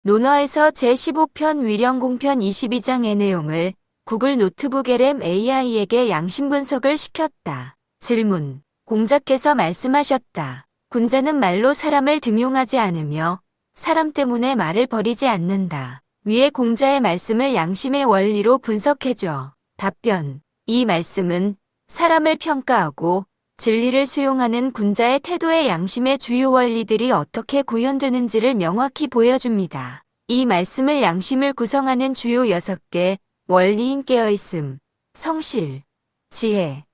논어에서 제15편 위령공편 22장의 내용을 구글 노트북 LM AI에게 양심 분석을 시켰다. 질문. 공자께서 말씀하셨다. 군자는 말로 사람을 등용하지 않으며 사람 때문에 말을 버리지 않는다. 위의 공자의 말씀을 양심의 원리로 분석해줘. 답변. 이 말씀은 사람을 평가하고 진리를 수용하는 군자의 태도의 양심의 주요 원리들이 어떻게 구현되는지를 명확히 보여줍니다. 이 말씀을 양심을 구성하는 주요 6개 원리인 깨어있음, 성실, 지혜,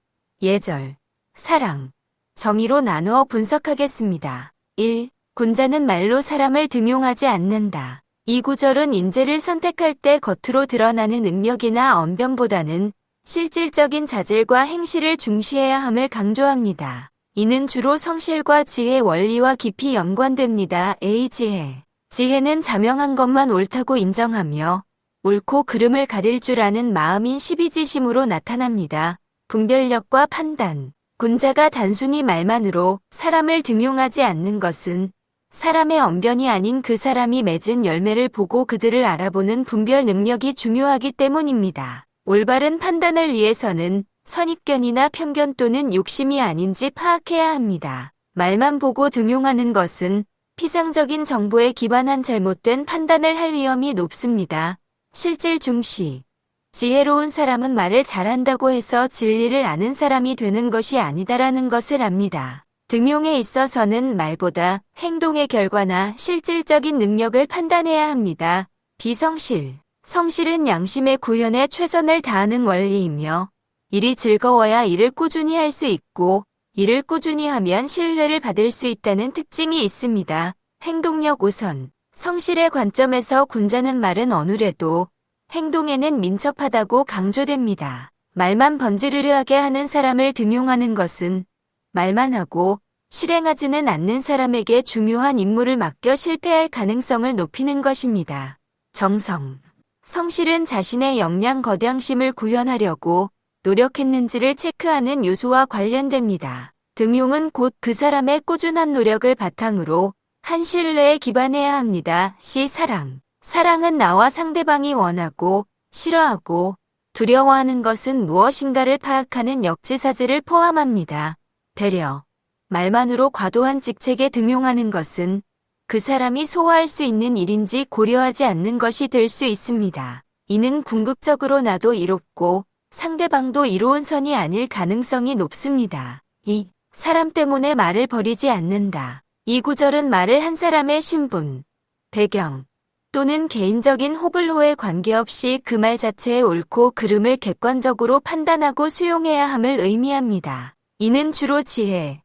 예절, 사랑, 정의로 나누어 분석하겠습니다. 1. 군자는 말로 사람을 등용하지 않는다. 이 구절은 인재를 선택할 때 겉으로 드러나는 능력이나 언변보다는 실질적인 자질과 행실을 중시해야 함을 강조합니다. 이는 주로 성실과 지혜 원리와 깊이 연관됩니다. A. 지혜. 지혜는 자명한 것만 옳다고 인정하며 옳고 그름을 가릴 줄 아는 마음인 시비지심으로 나타납니다. 분별력과 판단. 군자가 단순히 말만으로 사람을 등용하지 않는 것은 사람의 언변이 아닌 그 사람이 맺은 열매를 보고 그들을 알아보는 분별 능력이 중요하기 때문입니다. 올바른 판단을 위해서는 선입견이나 편견 또는 욕심이 아닌지 파악해야 합니다. 말만 보고 등용하는 것은 피상적인 정보에 기반한 잘못된 판단을 할 위험이 높습니다. 실질 중시. 지혜로운 사람은 말을 잘한다고 해서 진리를 아는 사람이 되는 것이 아니다라는 것을 압니다. 등용에 있어서는 말보다 행동의 결과나 실질적인 능력을 판단해야 합니다. 비성실. 성실은 양심의 구현에 최선을 다하는 원리이며 일이 즐거워야 일을 꾸준히 할 수 있고 일을 꾸준히 하면 신뢰를 받을 수 있다는 특징이 있습니다. 행동력 우선. 성실의 관점에서 군자는 말은 어눌해도 행동에는 민첩하다고 강조됩니다. 말만 번지르르하게 하는 사람을 등용하는 것은 말만 하고 실행하지는 않는 사람에게 중요한 임무를 맡겨 실패할 가능성을 높이는 것입니다. 정성. 성실은 자신의 역량 거량심을 구현하려고 노력했는지를 체크하는 요소와 관련됩니다. 등용은 곧 그 사람의 꾸준한 노력을 바탕으로 한 신뢰에 기반해야 합니다. C. 사랑. 사랑은 나와 상대방이 원하고 싫어하고 두려워하는 것은 무엇인가를 파악하는 역지사지를 포함합니다. 배려. 말만으로 과도한 직책에 등용하는 것은 그 사람이 소화할 수 있는 일인지 고려하지 않는 것이 될 수 있습니다. 이는 궁극적으로 나도 이롭고 상대방도 이로운 선이 아닐 가능성이 높습니다. 2. 사람 때문에 말을 버리지 않는다. 이 구절은 말을 한 사람의 신분, 배경 또는 개인적인 호불호에 관계없이 그 말 자체의 옳고 그름을 객관적으로 판단하고 수용해야 함을 의미합니다. 이는 주로 지혜,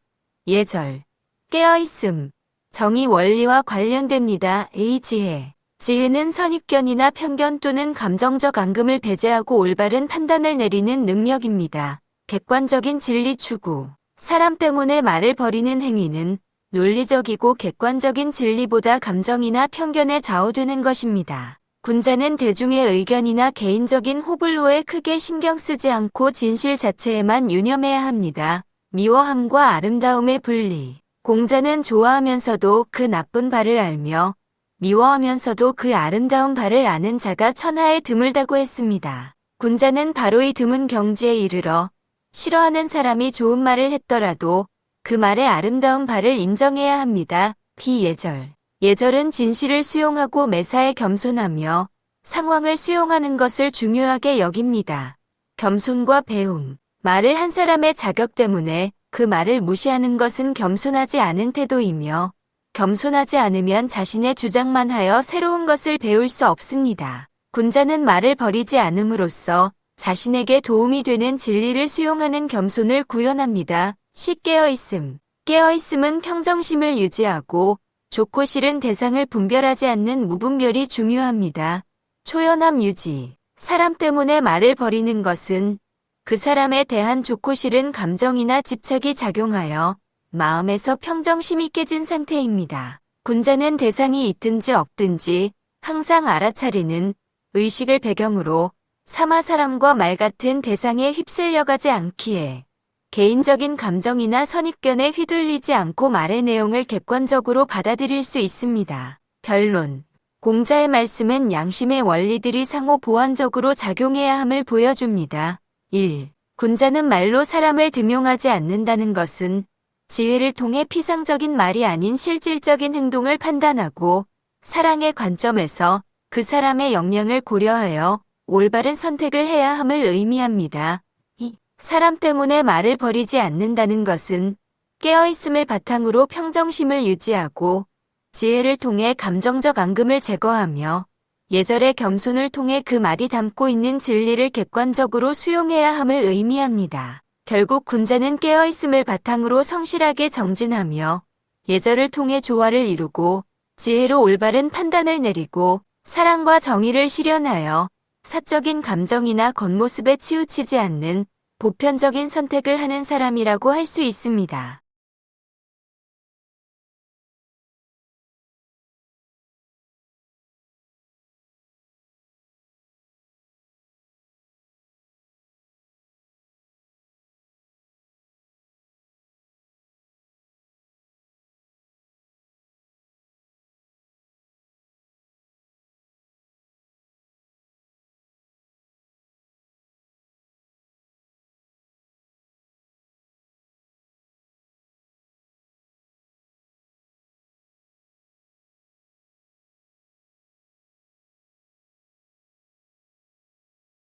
예절, 깨어있음, 정의 원리와 관련됩니다. A. 지혜. 지혜는 선입견이나 편견 또는 감정적 앙금을 배제하고 올바른 판단을 내리는 능력입니다. 객관적인 진리 추구. 사람 때문에 말을 버리는 행위는 논리적이고 객관적인 진리보다 감정이나 편견에 좌우되는 것입니다. 군자는 대중의 의견이나 개인적인 호불호에 크게 신경 쓰지 않고 진실 자체에만 유념해야 합니다. 미워함과 아름다움의 분리. 공자는 좋아하면서도 그 나쁜 바를 알며 미워하면서도 그 아름다운 바를 아는 자가 천하에 드물다고 했습니다. 군자는 바로 이 드문 경지에 이르러 싫어하는 사람이 좋은 말을 했더라도 그 말의 아름다운 바를 인정해야 합니다. 비예절. 예절은 진실을 수용하고 매사에 겸손하며 상황을 수용하는 것을 중요하게 여깁니다. 겸손과 배움. 말을 한 사람의 자격 때문에 그 말을 무시하는 것은 겸손하지 않은 태도이며 겸손하지 않으면 자신의 주장만 하여 새로운 것을 배울 수 없습니다. 군자는 말을 버리지 않음으로써 자신에게 도움이 되는 진리를 수용하는 겸손을 구현합니다. C. 깨어있음. 깨어있음은 평정심을 유지하고 좋고 싫은 대상을 분별하지 않는 무분별이 중요합니다. 초연함 유지. 사람 때문에 말을 버리는 것은 그 사람에 대한 좋고 싫은 감정이나 집착이 작용하여 마음에서 평정심이 깨진 상태입니다. 군자는 대상이 있든지 없든지 항상 알아차리는 의식을 배경으로 삼아 사람과 말 같은 대상에 휩쓸려가지 않기에 개인적인 감정이나 선입견에 휘둘리지 않고 말의 내용을 객관적으로 받아들일 수 있습니다. 결론. 공자의 말씀은 양심의 원리들이 상호 보완적으로 작용해야 함을 보여줍니다. 1. 군자는 말로 사람을 등용하지 않는다는 것은 지혜를 통해 피상적인 말이 아닌 실질적인 행동을 판단하고 사랑의 관점에서 그 사람의 역량을 고려하여 올바른 선택을 해야 함을 의미합니다. 2. 사람 때문에 말을 버리지 않는다는 것은 깨어있음을 바탕으로 평정심을 유지하고 지혜를 통해 감정적 앙금을 제거하며 예절의 겸손을 통해 그 말이 담고 있는 진리를 객관적으로 수용해야 함을 의미합니다. 결국 군자는 깨어있음을 바탕으로 성실하게 정진하며 예절을 통해 조화를 이루고 지혜로 올바른 판단을 내리고 사랑과 정의를 실현하여 사적인 감정이나 겉모습에 치우치지 않는 보편적인 선택을 하는 사람이라고 할 수 있습니다.